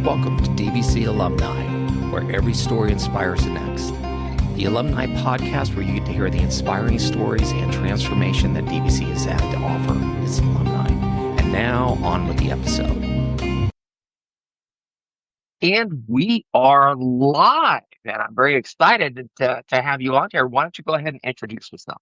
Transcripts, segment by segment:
Welcome to DVC Alumni, where every story inspires the next. The Alumni podcast where you get to hear the inspiring stories and transformation that DVC has had to offer its alumni. And now, on with the episode. And we are live, and I'm very excited to have you on here. Why don't you go ahead and introduce yourself?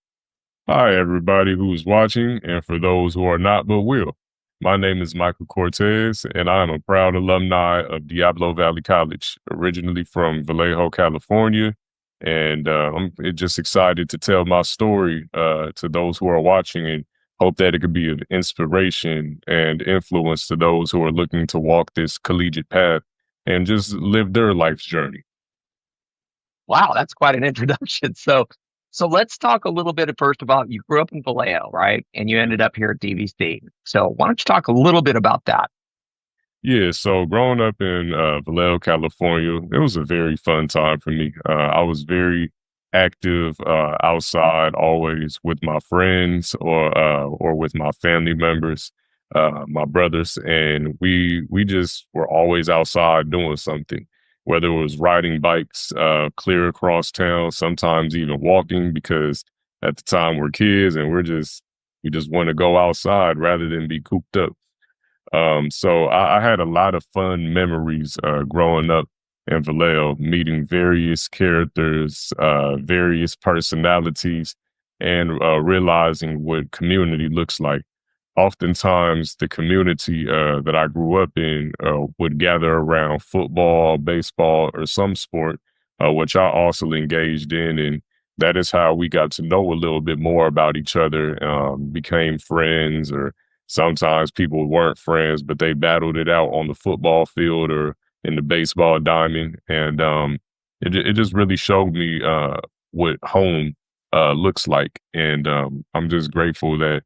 Hi, everybody who's watching, and for those who are not but will. My name is Michael Cortez, and I am a proud alumni of Diablo Valley College, originally from Vallejo, California. And I'm just excited to tell my story to those who are watching, and hope that it could be of inspiration and influence to those who are looking to walk this collegiate path and just live their life's journey. Wow, that's quite an introduction. So let's talk a little bit first about, you grew up in Vallejo, right? And you ended up here at DVC. So why don't you talk a little bit about that? Yeah, so growing up in Vallejo, California, it was a very fun time for me. I was very active outside, always with my friends or with my family members, my brothers, and we just were always outside doing something. Whether it was riding bikes clear across town, sometimes even walking, because at the time we're kids and we just want to go outside rather than be cooped up. So I had a lot of fun memories growing up in Vallejo, meeting various characters, various personalities, and realizing what community looks like. Oftentimes, the community that I grew up in would gather around football, baseball, or some sport, which I also engaged in. And that is how we got to know a little bit more about each other, became friends, or sometimes people weren't friends, but they battled it out on the football field or in the baseball diamond. And it just really showed me what home looks like. And I'm just grateful that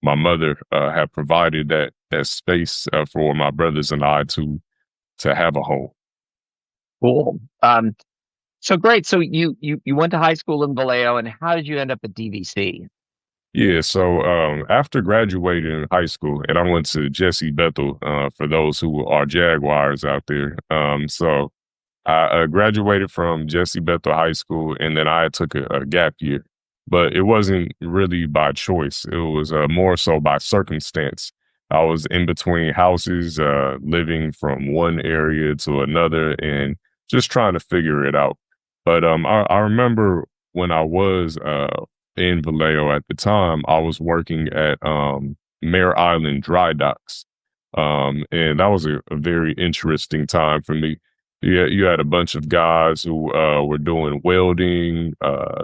my mother had provided that space for my brothers and I to have a home. Cool. So great. So you went to high school in Vallejo, and how did you end up at DVC? Yeah, so after graduating high school, and I went to Jesse Bethel, for those who are Jaguars out there. So I graduated from Jesse Bethel High School, and then I took a gap year. But it wasn't really by choice. It was more so by circumstance. I was in between houses, living from one area to another and just trying to figure it out. But I remember when I was in Vallejo at the time, I was working at Mare Island Dry Docks. And that was a very interesting time for me. You had a bunch of guys who were doing welding.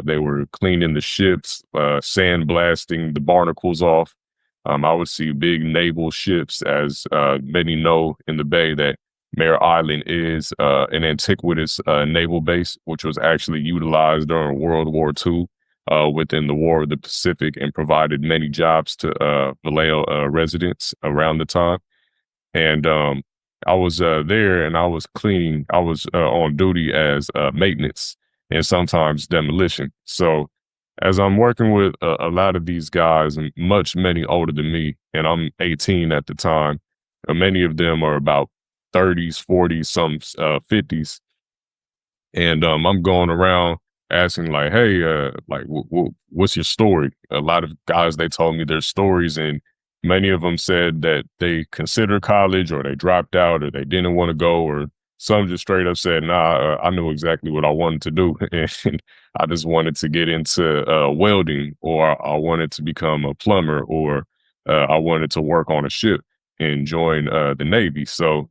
They were cleaning the ships, sandblasting the barnacles off. I would see big naval ships, as many know in the Bay that Mare Island is an antiquitous naval base, which was actually utilized during World War II within the War of the Pacific, and provided many jobs to Vallejo residents around the time. And I was there, and I was cleaning. I was on duty as maintenance and sometimes demolition. So as I'm working with a lot of these guys, and many older than me, and I'm 18 at the time, many of them are about 30s, 40s, some 50s. And I'm going around asking like, hey, what's your story? A lot of guys, they told me their stories, and many of them said that they considered college, or they dropped out, or they didn't want to go, or some just straight up said, nah, I knew exactly what I wanted to do. And I just wanted to get into welding, or I wanted to become a plumber, or I wanted to work on a ship and join the Navy. So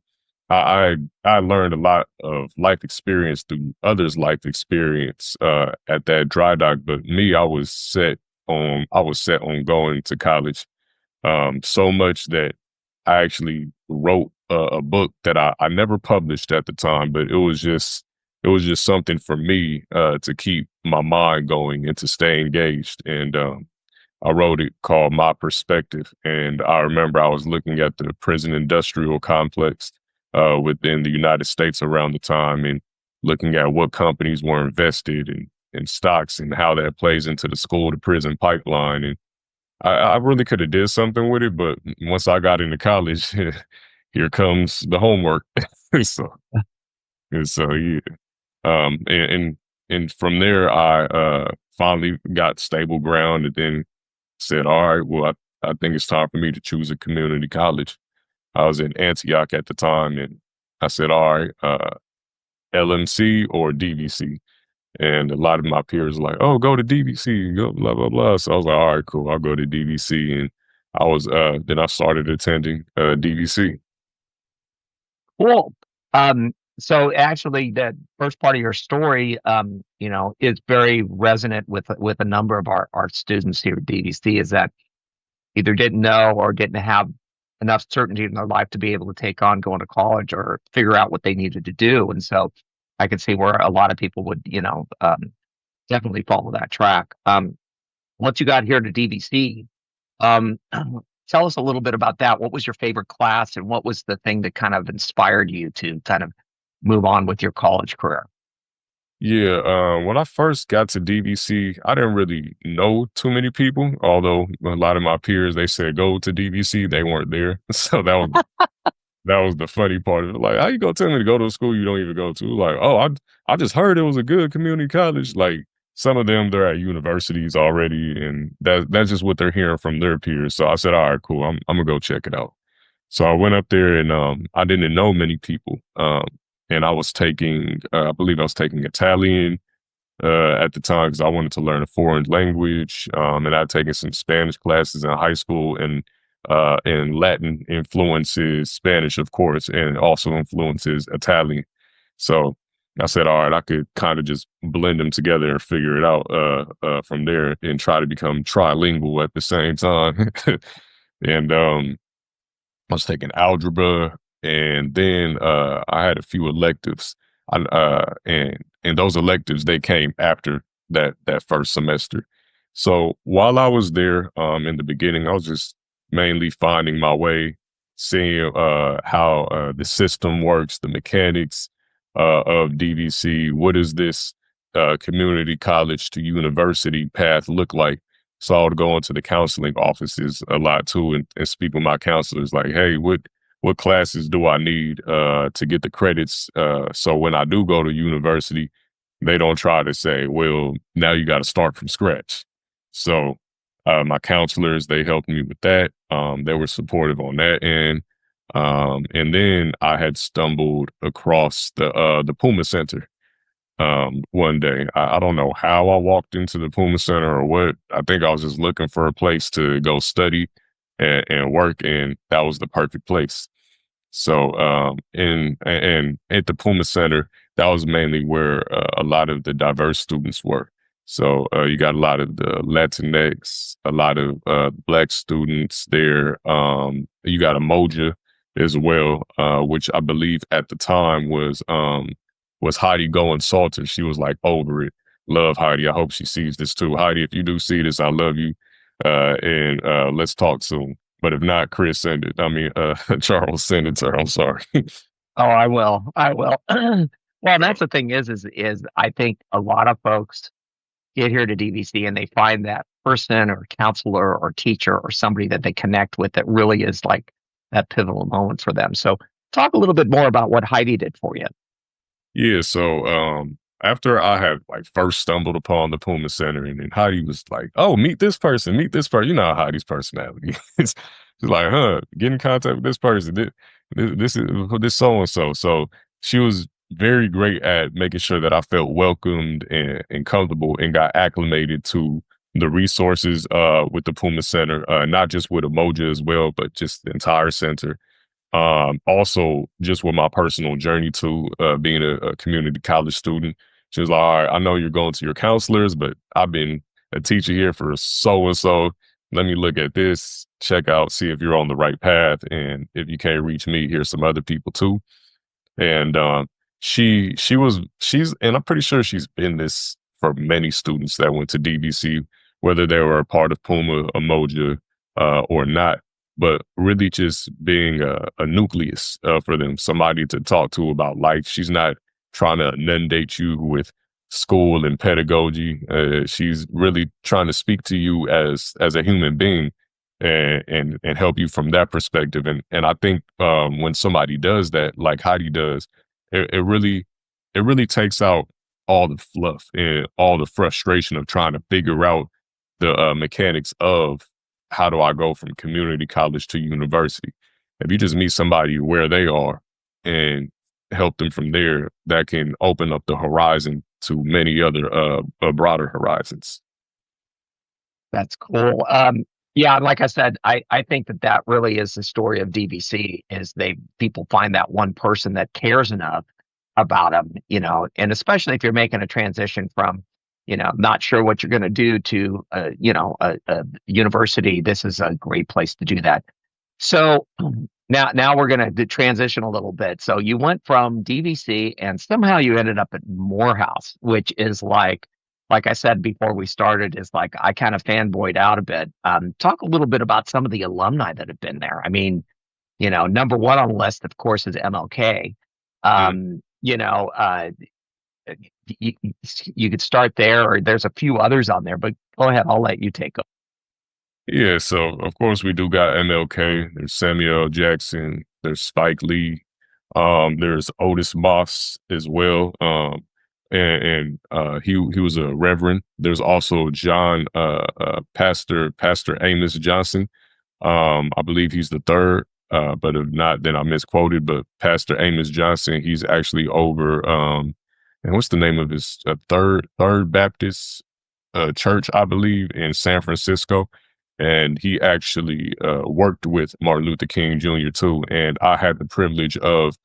I learned a lot of life experience through others' life experience at that dry dock. But me, I was set on going to college. So much that I actually wrote a book that I never published at the time, but it was just something for me to keep my mind going and to stay engaged. And I wrote it called My Perspective. And I remember I was looking at the prison industrial complex within the United States around the time, and looking at what companies were invested in stocks, and how that plays into the school to prison pipeline. And I really could have did something with it, but once I got into college, here comes the homework. so, yeah. And from there, I finally got stable ground, and then said, all right, well, I think it's time for me to choose a community college. I was in Antioch at the time, and I said, all right, LMC or DVC. And a lot of my peers were like, oh, go to DVC, go blah, blah, blah. So I was like, all right, cool, I'll go to DVC. And then I started attending DVC. Cool. So actually, the first part of your story, is very resonant with a number of our students here at DVC. Is that either didn't know or didn't have enough certainty in their life to be able to take on going to college or figure out what they needed to do. And so I could see where a lot of people would, definitely follow that track. Once you got here to DVC, um, tell us a little bit about that. What was your favorite class, and what was the thing that kind of inspired you to kind of move on with your college career? Yeah, when I first got to DVC, I didn't really know too many people, although a lot of my peers, they said go to DVC, they weren't there. So that was the funny part of it. Like, how you gonna tell me to go to a school you don't even go to? Like, oh, I just heard it was a good community college. Like, some of them, they're at universities already, and that's just what they're hearing from their peers. So I said, all right, cool, I'm gonna go check it out. So I went up there, and I didn't know many people. And I was taking, I believe I was taking Italian at the time because I wanted to learn a foreign language. And I'd taken some Spanish classes in high school, and Latin influences Spanish, of course, and also influences Italian. So I said, all right, I could kind of just blend them together and figure it out from there and try to become trilingual at the same time. And I was taking algebra, and then I had a few electives. And those electives, they came after that first semester. So while I was there, in the beginning, I was just mainly finding my way, seeing how the system works, the mechanics of DVC. What does this community college to university path look like? So I would go into the counseling offices a lot too, and speak with my counselors like, hey, what classes do I need to get the credits? So when I do go to university, they don't try to say, well, now you got to start from scratch. So my counselors, they helped me with that. They were supportive on that end. And then I had stumbled across the Puma Center one day. I don't know how I walked into the Puma Center or what. I think I was just looking for a place to go study and work, and that was the perfect place. So, and at the Puma Center, that was mainly where a lot of the diverse students were. So, you got a lot of the Latinx, a lot of Black students there. You got a Moja as well, which I believe at the time was Heidi going Salter. She was like over it. Love Heidi. I hope she sees this too. Heidi, if you do see this, I love you. And let's talk soon. But if not, Chris, send it. I mean, Charles, send it to her. I'm sorry. Oh, I will. I will. Well, that's the thing is I think a lot of folks get here to DVC and they find that person or counselor or teacher or somebody that they connect with that really is like that pivotal moment for them. So talk a little bit more about what Heidi did for you. Yeah, so after I had like first stumbled upon the Puma Center, and then Heidi was like, "Oh, meet this person, meet this person." You know how Heidi's personality is. She's like, "Huh, get in contact with this person. This is this so and so." So she was very great at making sure that I felt welcomed and comfortable and got acclimated to the resources with the Puma Center, not just with Emoja as well, but just the entire center. Also, just with my personal journey to being a community college student, she was like, all right, I know you're going to your counselors, but I've been a teacher here for so and so. Let me look at this, check out, see if you're on the right path. And if you can't reach me, here's some other people too. And and I'm pretty sure she's been this for many students that went to DVC, whether they were a part of Puma, Emoja, or not, but really just being a nucleus for them, somebody to talk to about life. She's not trying to inundate you with school and pedagogy. She's really trying to speak to you as a human being and help you from that perspective. And I think when somebody does that, like Heidi does, it really takes out all the fluff and all the frustration of trying to figure out the mechanics of how do I go from community college to university. If you just meet somebody where they are and help them from there, that can open up the horizon to many other broader horizons. That's cool. Yeah, like I said, I think that really is the story of DVC is people find that one person that cares enough about them, and especially if you're making a transition from, not sure what you're going to do to, a university, this is a great place to do that. So now we're going to transition a little bit. So you went from DVC and somehow you ended up at Morehouse, which is like I said before we started, is like I kind of fanboyed out a bit. Talk a little bit about some of the alumni that have been there. I mean, number one on the list, of course, is MLK. You, you could start there, or there's a few others on there, but go ahead. I'll let you take over. Yeah, so of course we do got MLK. There's Samuel Jackson. There's Spike Lee. There's Otis Moss as well. And he was a reverend. There's also John Pastor Amos Johnson. I believe he's the third. But if not, then I misquoted. But Pastor Amos Johnson, he's actually over. And what's the name of his third Baptist church, I believe, in San Francisco. And he actually worked with Martin Luther King Jr. too. And I had the privilege of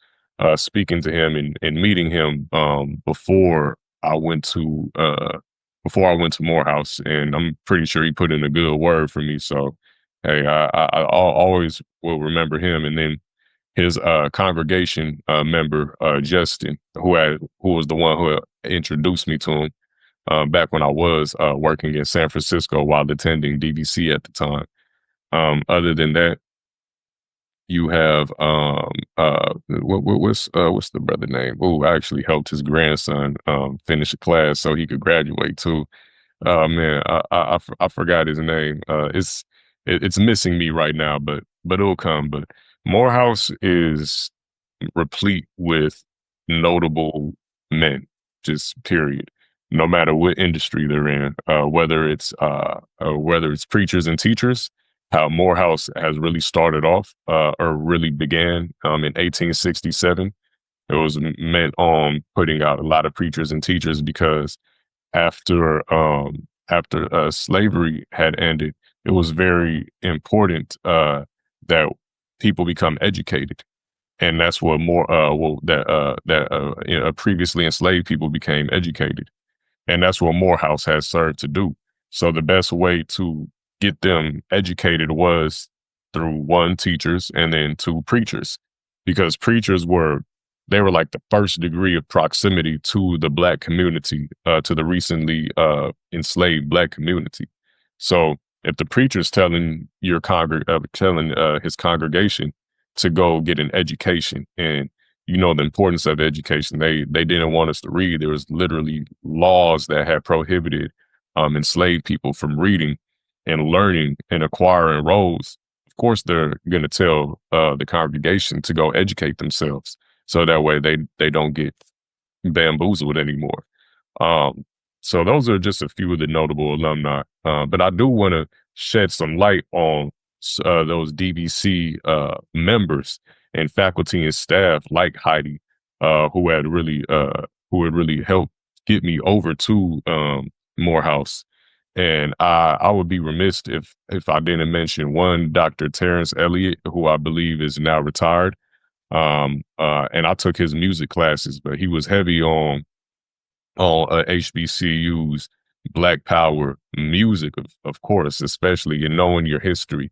speaking to him and meeting him before I went to Morehouse. And I'm pretty sure he put in a good word for me. So hey, I always will remember him. And then his congregation member, Justin, who was the one who introduced me to him. Back when I was working in San Francisco while attending DVC at the time. Other than that, you have what's the brother name? Oh, I actually helped his grandson finish a class so he could graduate too. Oh man, I forgot his name. It's missing me right now, but it'll come. But Morehouse is replete with notable men, just period. No matter what industry they're in, whether it's preachers and teachers, how Morehouse has really started off or really began in 1867. It was meant on putting out a lot of preachers and teachers because after slavery had ended, it was very important that people become educated. And that's what previously enslaved people became educated. And that's what Morehouse has served to do. So the best way to get them educated was through one, teachers, and then two, preachers, because preachers were like the first degree of proximity to the Black community, to the recently enslaved Black community. So if the preacher's telling his congregation to go get an education, and the importance of education. They didn't want us to read. There was literally laws that had prohibited enslaved people from reading and learning and acquiring roles. Of course, they're going to tell the congregation to go educate themselves, so that way they don't get bamboozled anymore. So those are just a few of the notable alumni. But I do want to shed some light on those DVC members and faculty and staff like Heidi, who had really helped get me over to Morehouse. And I would be remiss if I didn't mention one, Dr. Terrence Elliott, who I believe is now retired. And I took his music classes, but he was heavy on HBCU's Black Power music, of course, especially in knowing your history.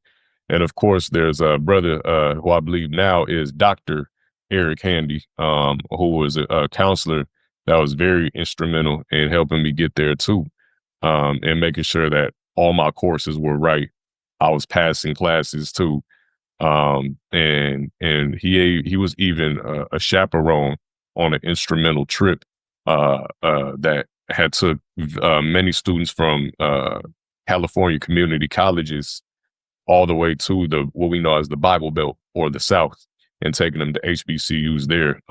And of course, there's a brother who I believe now is Dr. Eric Handy, who was a counselor that was very instrumental in helping me get there too, and making sure that all my courses were right. I was passing classes too, and he was even a chaperone on an instrumental trip that had took many students from California community colleges all the way to the what we know as the Bible Belt or the South, and taking them to HBCUs there.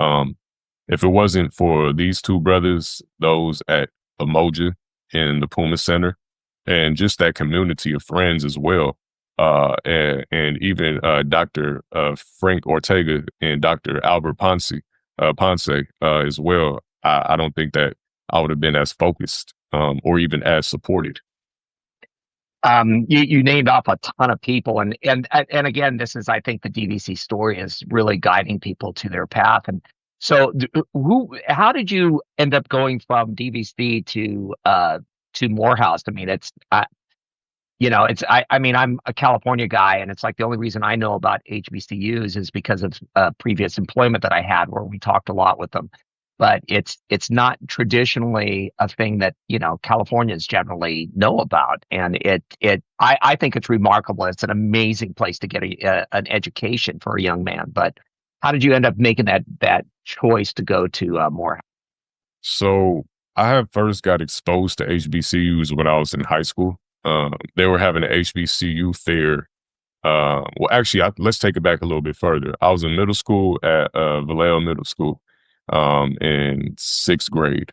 If it wasn't for these two brothers, those at Umoja in the Puma Center, and just that community of friends as well, and even Dr. Frank Ortega and Dr. Albert Ponce as well, I don't think that I would have been as focused or even as supported. You named off a ton of people, and again, this is, I think, the DVC story is really guiding people to their path. And so, how did you end up going from DVC to Morehouse? I mean, I mean, I'm a California guy, and it's like the only reason I know about HBCUs is because of previous employment that I had, where we talked a lot with them. But it's not traditionally a thing that Californians generally know about, and I think it's remarkable. It's an amazing place to get an education for a young man. But how did you end up making that choice to go to Morehouse? So I had first got exposed to HBCUs when I was in high school. They were having an HBCU fair. Well, actually, let's take it back a little bit further. I was in middle school at Vallejo Middle School in 6th grade.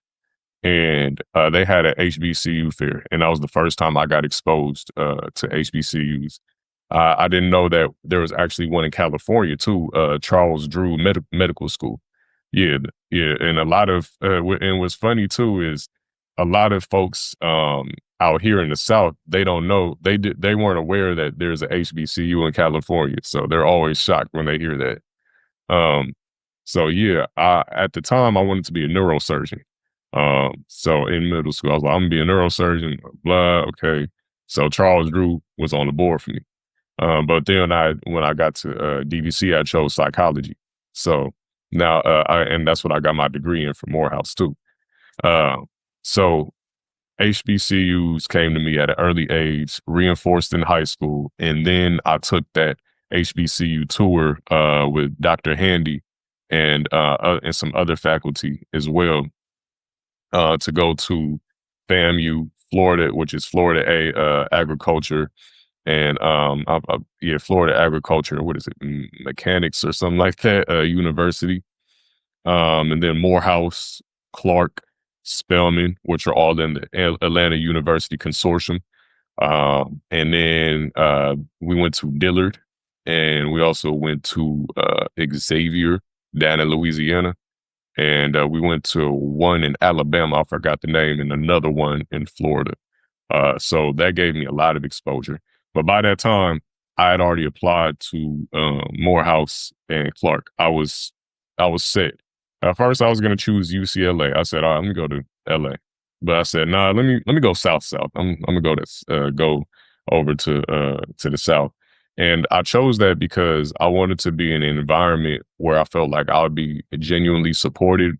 And they had an HBCU fair. And that was the first time I got exposed to HBCUs. I didn't know that there was actually one in California too, Charles Drew Medical School. Yeah, yeah. And a lot of, and what's funny too is a lot of folks out here in the South, they don't know, they weren't aware that there's a HBCU in California. So they're always shocked when they hear that. So yeah, at the time I wanted to be a neurosurgeon. So in middle school, I was like, I'm gonna be a neurosurgeon, blah, okay. So Charles Drew was on the board for me. But then when I got to DVC, I chose psychology. So now, and that's what I got my degree in from Morehouse too. So HBCUs came to me at an early age, reinforced in high school. And then I took that HBCU tour with Dr. Handy and some other faculty as well to go to FAMU, Florida, which is Florida A Agriculture, and Florida Agriculture, what is it, mechanics or something like that, university. And then Morehouse, Clark, Spelman, which are all in the Atlanta University Consortium. And then we went to Dillard, and we also went to Xavier down in Louisiana. And we went to one in Alabama, I forgot the name, and another one in Florida. So that gave me a lot of exposure. But by that time, I had already applied to Morehouse and Clark. I was set. At first, I was going to choose UCLA. I said, all right, let me go to LA. But I said, nah, let me go south. I'm gonna go over to the south. And I chose that because I wanted to be in an environment where I felt like I would be genuinely supported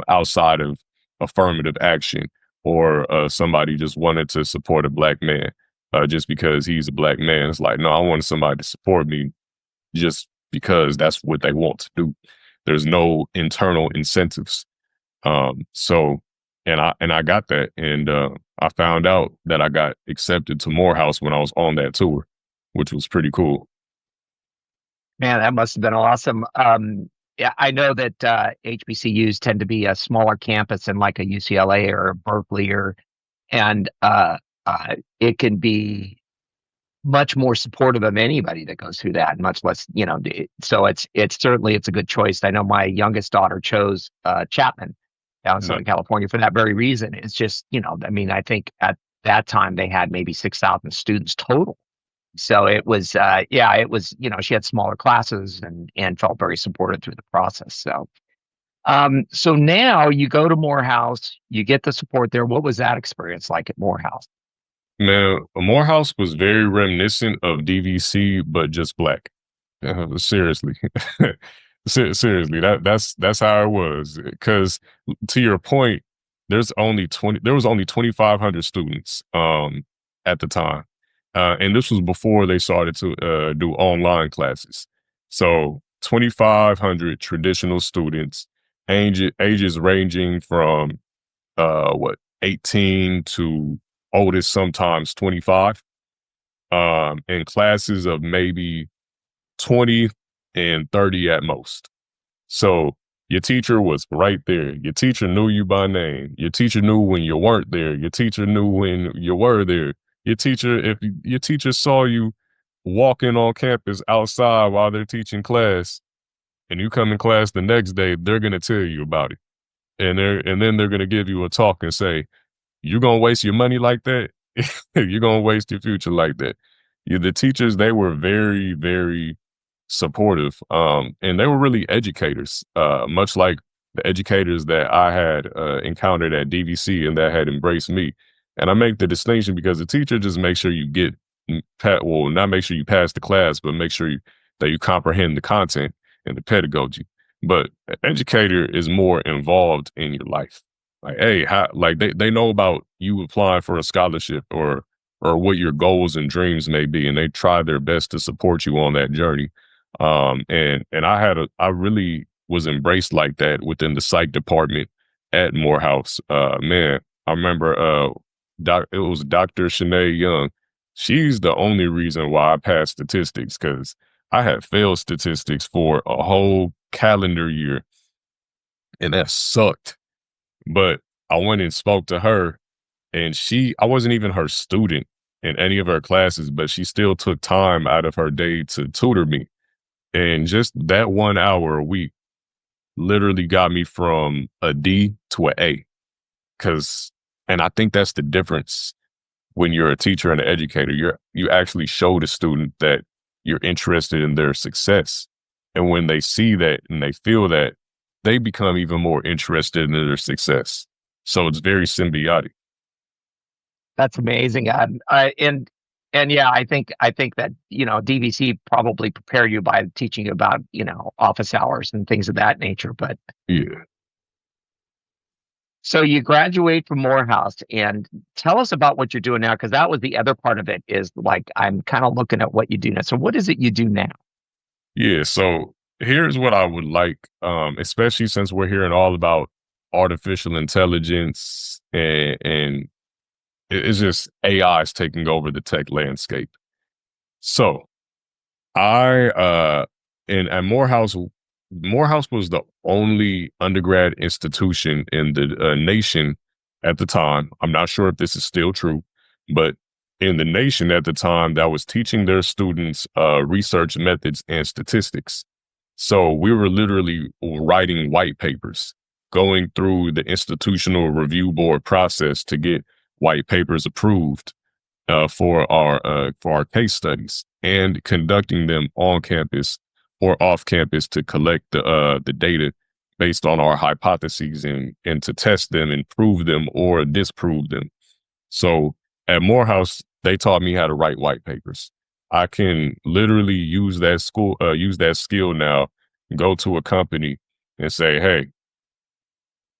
outside of affirmative action, or somebody just wanted to support a Black man just because he's a Black man. It's like, no, I wanted somebody to support me just because that's what they want to do. There's no internal incentives. And I got that, and I found out that I got accepted to Morehouse when I was on that tour, which was pretty cool. Man, that must have been awesome. Yeah, I know that HBCUs tend to be a smaller campus than like a UCLA or a Berkeley, and it can be much more supportive of anybody that goes through that, much less, so it's certainly a good choice. I know my youngest daughter chose Chapman down in Southern California for that very reason. It's just, I mean, I think at that time they had maybe 6,000 students total. So it was, she had smaller classes and felt very supported through the process. So now you go to Morehouse, you get the support there. What was that experience like at Morehouse? Man, Morehouse was very reminiscent of DVC, but just Black. Seriously. Seriously, that's how it was. Because to your point, there was only 2,500 students at the time. And this was before they started to do online classes. So 2,500 traditional students, ages ranging from 18 to oldest sometimes 25. in classes of maybe 20 and 30 at most. So your teacher was right there. Your teacher knew you by name. Your teacher knew when you weren't there. Your teacher knew when you were there. If your teacher saw you walking on campus outside while they're teaching class and you come in class the next day, they're going to tell you about it. And then they're going to give you a talk and say, "You're going to waste your money like that? You're going to waste your future like that." The teachers, they were very, very supportive. And they were really educators, much like the educators that I had encountered at DVC and that had embraced me. And I make the distinction because the teacher just makes sure you not make sure you pass the class, but make sure that you comprehend the content and the pedagogy. But an educator is more involved in your life. Like, hey, they know about you applying for a scholarship or what your goals and dreams may be, and they try their best to support you on that journey. And I really was embraced like that within the psych department at Morehouse. Man, I remember it was Dr. Shanae Young. She's the only reason why I passed statistics, because I had failed statistics for a whole calendar year, and that sucked. But I went and spoke to her, and I wasn't even her student in any of her classes, but she still took time out of her day to tutor me. And just that 1 hour a week literally got me from a D to an A. And I think that's the difference when you're a teacher and an educator. You actually show the student that you're interested in their success. And when they see that and they feel that, they become even more interested in their success. So it's very symbiotic. That's amazing. And yeah, I think that, DVC probably prepared you by teaching you about, office hours and things of that nature. But Yeah. so you graduate from Morehouse, and tell us about what you're doing now, because that was the other part of it, is like, I'm kind of looking at what you do now. So what is it you do now? Yeah. So here's what I would like, especially since we're hearing all about artificial intelligence and it's just AI is taking over the tech landscape. So at Morehouse was the only undergrad institution in the nation at the time. I'm not sure if this is still true, but in the nation at the time that was teaching their students research methods and statistics. So we were literally writing white papers, going through the institutional review board process to get white papers approved for our case studies, and conducting them on campus or off campus to collect the data based on our hypotheses and to test them and prove them or disprove them. So at Morehouse, they taught me how to write white papers. I can literally use that skill now, go to a company and say, "Hey,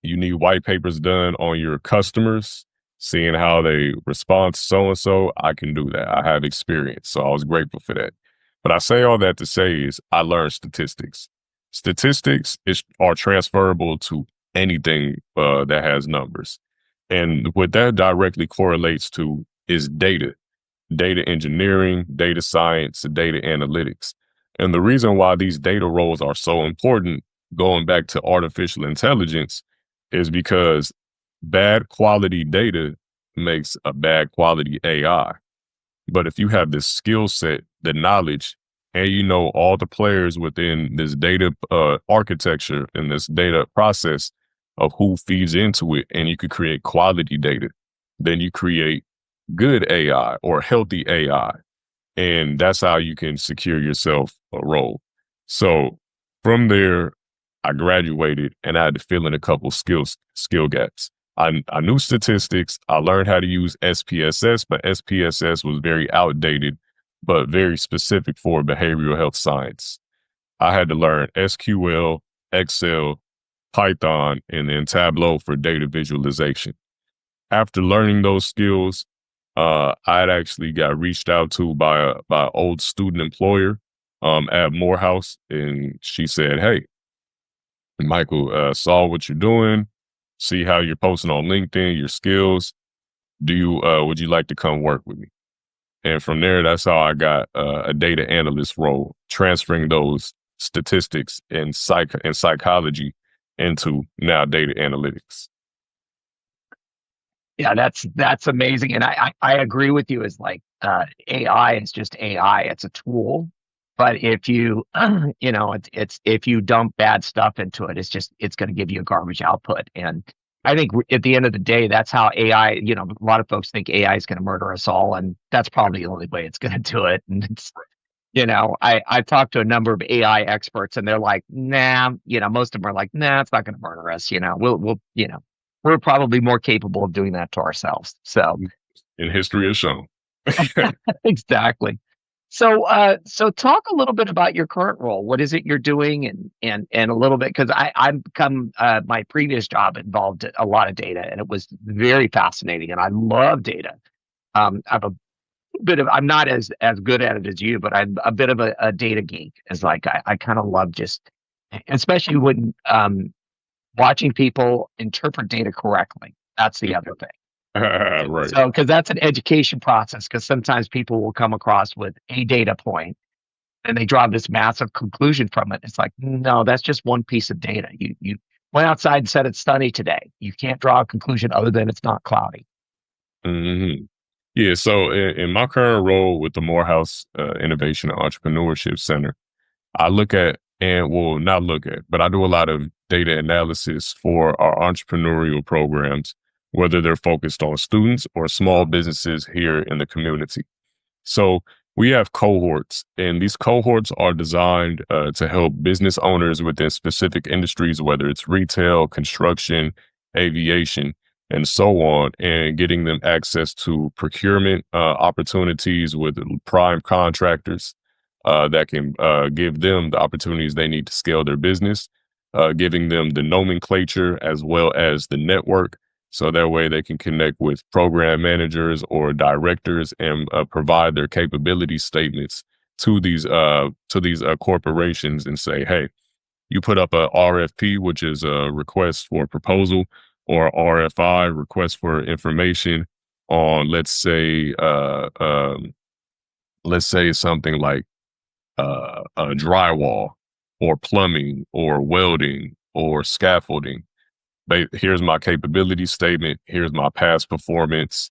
you need white papers done on your customers, seeing how they respond to so-and-so." I can do that. I have experience. So I was grateful for that. But I say all that to say is I learned statistics. Statistics are transferable to anything that has numbers. And what that directly correlates to is data engineering, data science, data analytics. And the reason why these data roles are so important, going back to artificial intelligence, is because bad quality data makes a bad quality AI. But if you have this skill set, the knowledge, and you know all the players within this data architecture and this data process of who feeds into it, and you could create quality data, then you create good AI or healthy AI. And that's how you can secure yourself a role. So from there, I graduated and I had to fill in a couple skill gaps. I knew statistics. I learned how to use SPSS, but SPSS was very outdated, but very specific for behavioral health science. I had to learn SQL, Excel, Python, and then Tableau for data visualization. After learning those skills, I had actually got reached out to by an old student employer at Morehouse, and she said, "Hey, Michael, saw what you're doing, see how you're posting on LinkedIn, your skills. Would you like to come work with me?" And from there, that's how I got a data analyst role, transferring those statistics and psychology into now data analytics. Yeah, that's amazing. And I agree with you. Is like AI is just AI. It's a tool. But if you it's if you dump bad stuff into it, it's going to give you a garbage output. And I think at the end of the day, that's how AI, a lot of folks think AI is going to murder us all, and that's probably the only way it's going to do it. And I've talked to a number of AI experts, and they're like, nah, most of them are like, nah, it's not going to murder us. We're probably more capable of doing that to ourselves. So And history has shown. exactly. So talk a little bit about your current role. What is it you're doing, and a little bit, because I've come my previous job involved a lot of data, and it was very fascinating, and I love data. I've a bit of I'm not as good at it as you, but I'm a bit of a data geek. Is like I kind of love just, especially when watching people interpret data correctly. That's the other thing. Right. So, because that's an education process, because sometimes people will come across with a data point and they draw this massive conclusion from it. It's like, no, that's just one piece of data. You went outside and said it's sunny today. You can't draw a conclusion other than it's not cloudy. hmm Yeah. So in my current role with the Morehouse Innovation and Entrepreneurship Center, I look at, and well, not look at, but I do a lot of data analysis for our entrepreneurial programs, whether they're focused on students or small businesses here in the community. So we have cohorts, and these cohorts are designed to help business owners within specific industries, whether it's retail, construction, aviation, and so on, and getting them access to procurement opportunities with prime contractors that can give them the opportunities they need to scale their business, giving them the nomenclature as well as the network. So that way they can connect with program managers or directors and provide their capability statements to these corporations and say, hey, you put up a RFP, which is a request for proposal, or RFI, request for information on, let's say something like drywall or plumbing or welding or scaffolding. Here's my capability statement. Here's my past performance.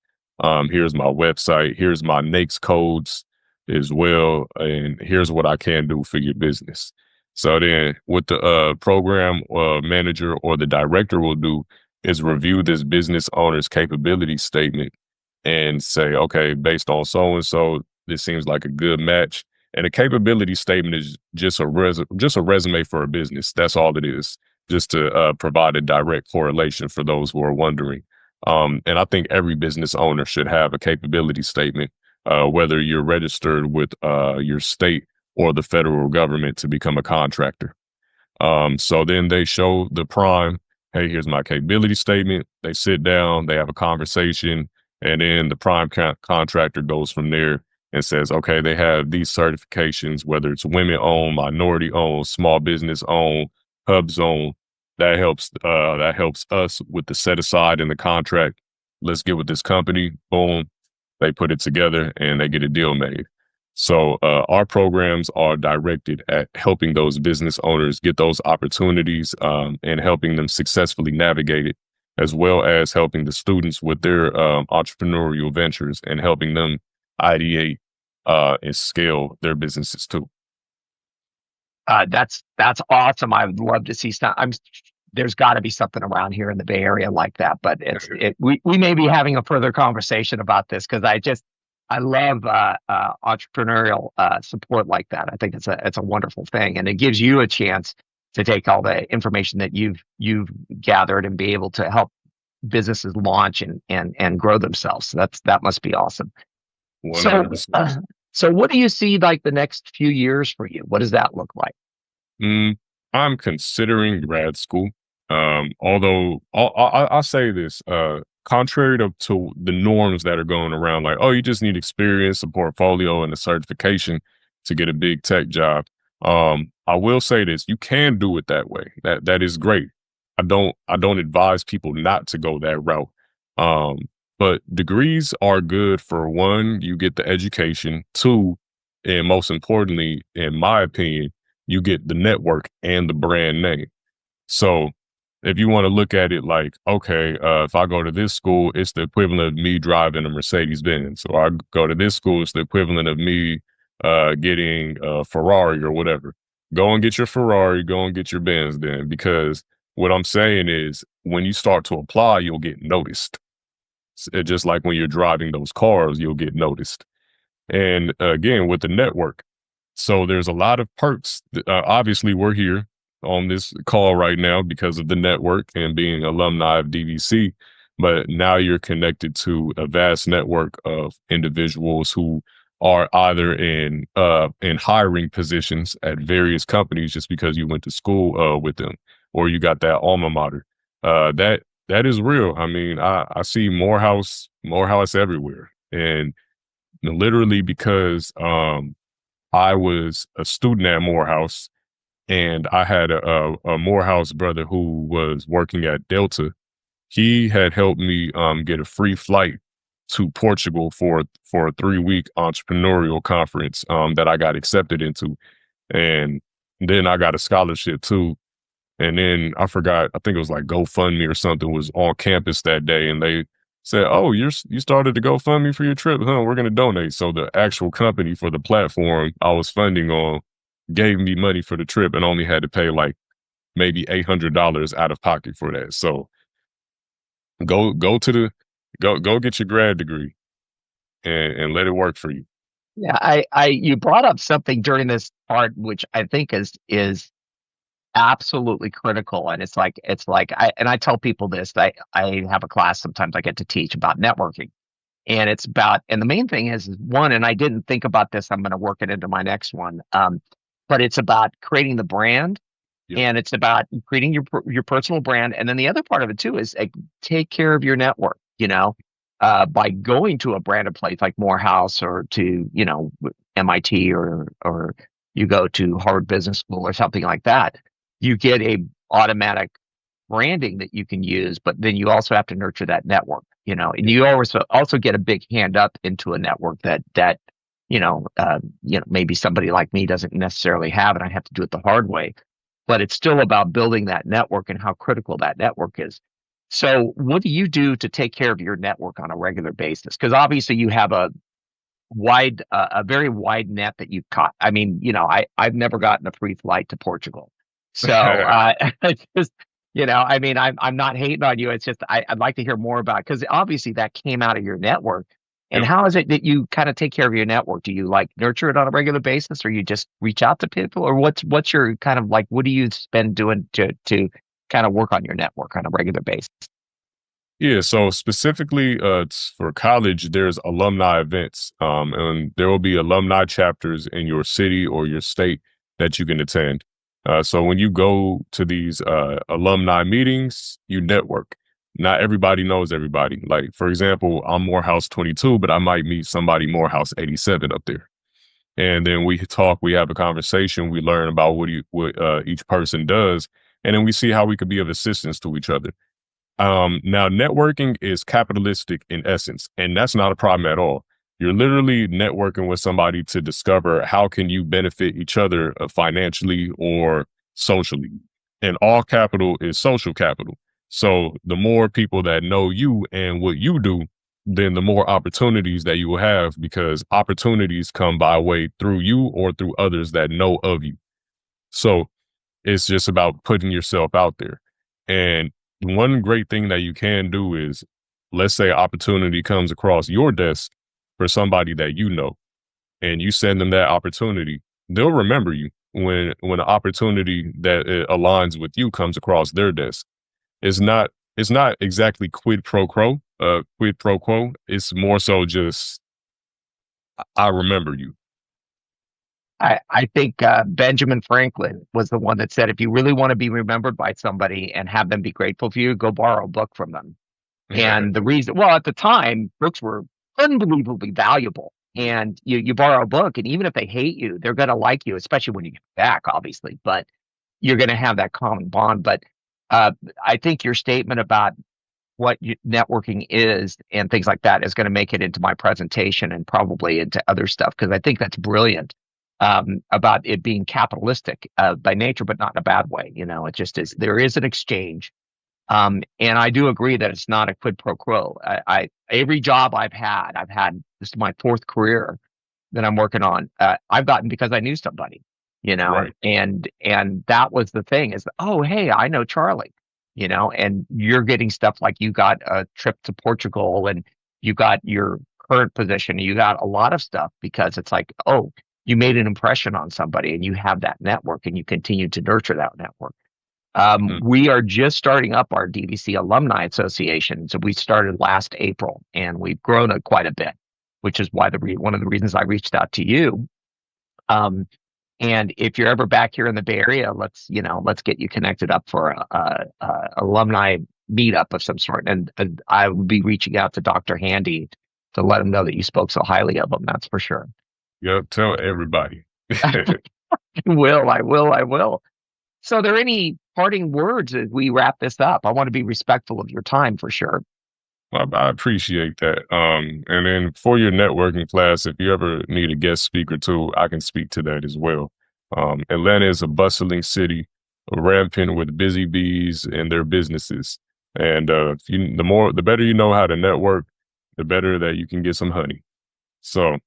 Here's my website. Here's my NAICS codes as well. And here's what I can do for your business. So then what the program manager or the director will do is review this business owner's capability statement and say, okay, based on so-and-so, this seems like a good match. And a capability statement is just a resume for a business. That's all it is, just to provide a direct correlation for those who are wondering. And I think every business owner should have a capability statement, whether you're registered with your state or the federal government to become a contractor. So then they show the prime, hey, here's my capability statement. They sit down, they have a conversation, and then the prime contractor goes from there and says, okay, they have these certifications, whether it's women owned, minority owned, small business owned, hub zone. That helps us with the set aside in the contract. Let's get with this company. Boom, they put it together and they get a deal made. So our programs are directed at helping those business owners get those opportunities and helping them successfully navigate it, as well as helping the students with their entrepreneurial ventures and helping them ideate and scale their businesses too. That's awesome. I would love to see there's got to be something around here in the Bay Area like that, but we may be having a further conversation about this, because I love entrepreneurial support like that. I think it's a wonderful thing, and it gives you a chance to take all the information that you've gathered and be able to help businesses launch and grow themselves. So that must be awesome. 100%. So what do you see like the next few years for you? What does that look like? I'm considering grad school. Although I'll say this, contrary to the norms that are going around, like, oh, you just need experience, a portfolio, and a certification to get a big tech job. I will say this: you can do it that way. That is great. I don't advise people not to go that route. But degrees are good for one, you get the education, two, and most importantly, in my opinion, you get the network and the brand name. So if you want to look at it like, okay, if I go to this school, it's the equivalent of me driving a Mercedes Benz. Or I go to this school, it's the equivalent of me getting a Ferrari or whatever. Go and get your Ferrari, go and get your Benz then, because what I'm saying is when you start to apply, you'll get noticed. Just like when you're driving those cars, you'll get noticed. And again, with the network, so there's a lot of perks. Obviously, we're here on this call right now because of the network and being alumni of DVC. But now you're connected to a vast network of individuals who are either in hiring positions at various companies just because you went to school with them, or you got that alma mater. That is real. I mean, I see Morehouse everywhere, and literally because I was a student at Morehouse, and I had a Morehouse brother who was working at Delta. He had helped me get a free flight to Portugal for a 3-week entrepreneurial conference that I got accepted into, and then I got a scholarship too. And then I forgot, I think it was like GoFundMe or something was on campus that day, and they said, "Oh, you started to GoFundMe for your trip, huh? We're going to donate." So the actual company for the platform I was funding on gave me money for the trip and only had to pay like maybe $800 out of pocket for that. So go get your grad degree and let it work for you. Yeah, I you brought up something during this part which I think is absolutely critical, and it's like I tell people this. I have a class sometimes I get to teach about networking, and it's about, and the main thing is one, and I didn't think about this. I'm going to work it into my next one. But it's about creating the brand, Yep. and it's about creating your personal brand, and then the other part of it too is like, take care of your network. By going to a branded place like Morehouse or to MIT or you go to Harvard Business School or something like that, you get a automatic branding that you can use, but then you also have to nurture that network, and you also get a big hand up into a network that maybe somebody like me doesn't necessarily have, and I have to do it the hard way. But it's still about building that network and how critical that network is. So, what do you do to take care of your network on a regular basis? Because obviously, you have a very wide net that you've caught. I mean, I've never gotten a free flight to Portugal, so it's just, I mean, I'm not hating on you. It's just I'd like to hear more about, because obviously that came out of your network. And Yep. how is it that you kind of take care of your network? Do you like nurture it on a regular basis, or you just reach out to people, or what's your kind of like, what do you spend doing to kind of work on your network on a regular basis? Yeah, so specifically for college, there's alumni events, and there will be alumni chapters in your city or your state that you can attend. So when you go to these alumni meetings, you network. Not everybody knows everybody. Like, for example, I'm Morehouse 22, but I might meet somebody Morehouse 87 up there. And then we talk, we have a conversation, we learn about what each person does, and then we see how we could be of assistance to each other. Now networking is capitalistic in essence, and that's not a problem at all. You're literally networking with somebody to discover how can you benefit each other financially or socially. And all capital is social capital. So the more people that know you and what you do, then the more opportunities that you will have, because opportunities come by way through you or through others that know of you. So it's just about putting yourself out there. And one great thing that you can do is, let's say opportunity comes across your desk for somebody that you know, and you send them that opportunity, they'll remember you when an opportunity that aligns with you comes across their desk. It's not exactly quid pro quo. It's more so just I remember you. I think Benjamin Franklin was the one that said, if you really want to be remembered by somebody and have them be grateful for you, go borrow a book from them. And the reason, well, at the time, books were unbelievably valuable. And you borrow a book, and even if they hate you, they're going to like you, especially when you get back, obviously. But you're going to have that common bond. But I think your statement about networking is and things like that is going to make it into my presentation and probably into other stuff, because I think that's brilliant, about it being capitalistic by nature, but not in a bad way. It just is. There is an exchange, and I do agree that it's not a quid pro quo. Every job I've had, this is my fourth career that I'm working on. I've gotten because I knew somebody, Right. and that was the thing is, oh, hey, I know Charlie, and you're getting stuff like you got a trip to Portugal and you got your current position. You got a lot of stuff because it's like, oh, you made an impression on somebody and you have that network and you continue to nurture that network. Mm. We are just starting up our DVC Alumni Association. So we started last April and we've grown it quite a bit, which is why one of the reasons I reached out to you. And if you're ever back here in the Bay Area, let's get you connected up for a alumni meetup of some sort. And I will be reaching out to Dr. Handy to let him know that you spoke so highly of him. That's for sure. Yep. Tell everybody. I will. So are there any parting words as we wrap this up? I want to be respectful of your time for sure. I appreciate that. And then for your networking class, if you ever need a guest speaker too, I can speak to that as well. Atlanta is a bustling city, rampant with busy bees and their businesses. And the better you know how to network, the better that you can get some honey. So,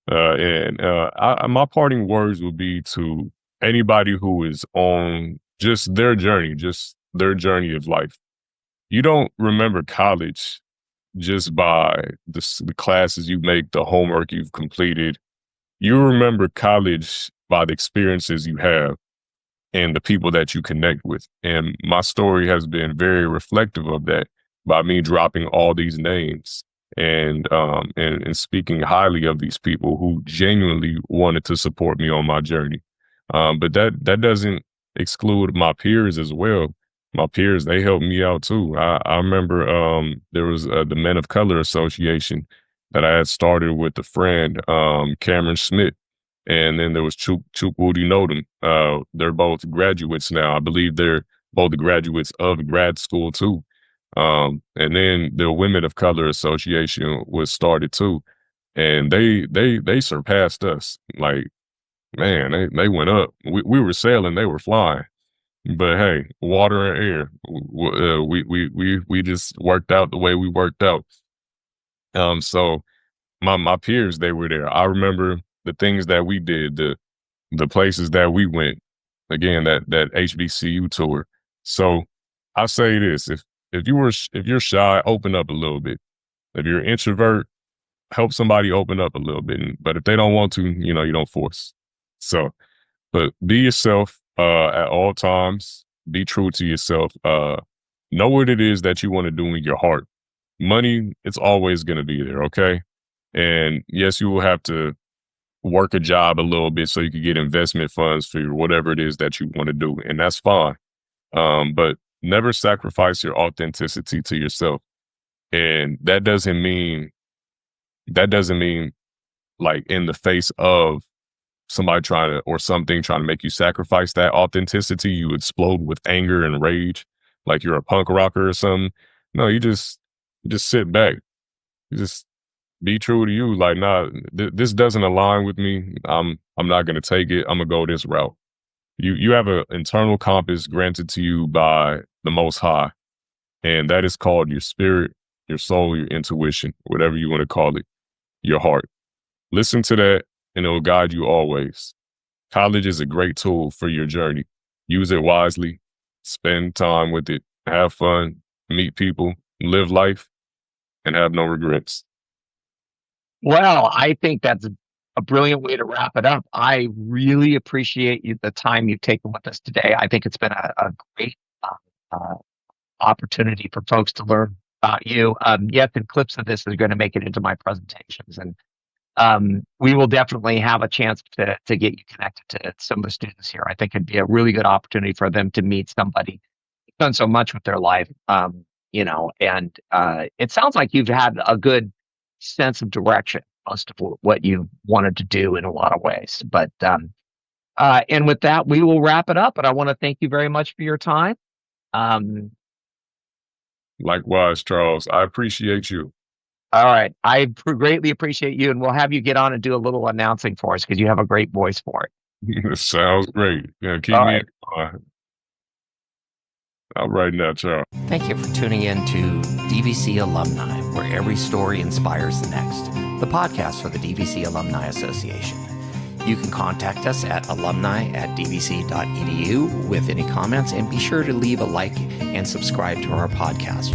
my parting words would be to anybody who is on just their journey of life. You don't remember college just by the classes you make, the homework you've completed. You remember college by the experiences you have and the people that you connect with. And my story has been very reflective of that by me dropping all these names and speaking highly of these people who genuinely wanted to support me on my journey. But that doesn't exclude my peers as well. My peers, they helped me out too. I remember there was the Men of Color Association that I had started with a friend, Cameron Smith, and then there was Chukwudi Nodum. They're both graduates now. I believe they're both graduates of grad school too. And then the Women of Color Association was started too, and they surpassed us. Like, man, they went up. We were sailing, they were flying. But hey, water and air. We just worked out the way we worked out. So my peers, they were there. I remember the things that we did, the places that we went. Again, that HBCU tour. So I say this: if you're shy, open up a little bit. If you're an introvert, help somebody open up a little bit. But if they don't want to, you don't force. So, but be yourself at all times. Be true to yourself. Know what it is that you want to do in your heart. Money, it's always going to be there, okay? And yes, you will have to work a job a little bit so you can get investment funds for whatever it is that you want to do, and that's fine. But never sacrifice your authenticity to yourself. And that doesn't mean like in the face of somebody something trying to make you sacrifice that authenticity, you explode with anger and rage, like you're a punk rocker or something. No, you just sit back. You just be true to you. Like, nah, this doesn't align with me. I'm not gonna take it. I'm gonna go this route. You have an internal compass granted to you by the Most High, and that is called your spirit, your soul, your intuition, whatever you want to call it, your heart. Listen to that, and it will guide you always. College is a great tool for your journey. Use it wisely, spend time with it, have fun, meet people, live life, and have no regrets. Well, I think that's a brilliant way to wrap it up. I really appreciate the time you've taken with us today. I think it's been a great uh, opportunity for folks to learn about you. Yes, and clips of this are going to make it into my presentations, and we will definitely have a chance to get you connected to some of the students here. I think it'd be a really good opportunity for them to meet somebody who's done so much with their life, and it sounds like you've had a good sense of direction, most of what you wanted to do in a lot of ways. But and with that, we will wrap it up. And I want to thank you very much for your time. Likewise, Charles. I appreciate you. All right. I greatly appreciate you, and we'll have you get on and do a little announcing for us because you have a great voice for it. Sounds great. Yeah, keep All me right. in mind. All right now, Charles. Thank you for tuning in to DVC Alumni, where every story inspires the next, the podcast for the DVC Alumni Association. You can contact us at alumni@dvc.edu with any comments, and be sure to leave a like and subscribe to our podcast.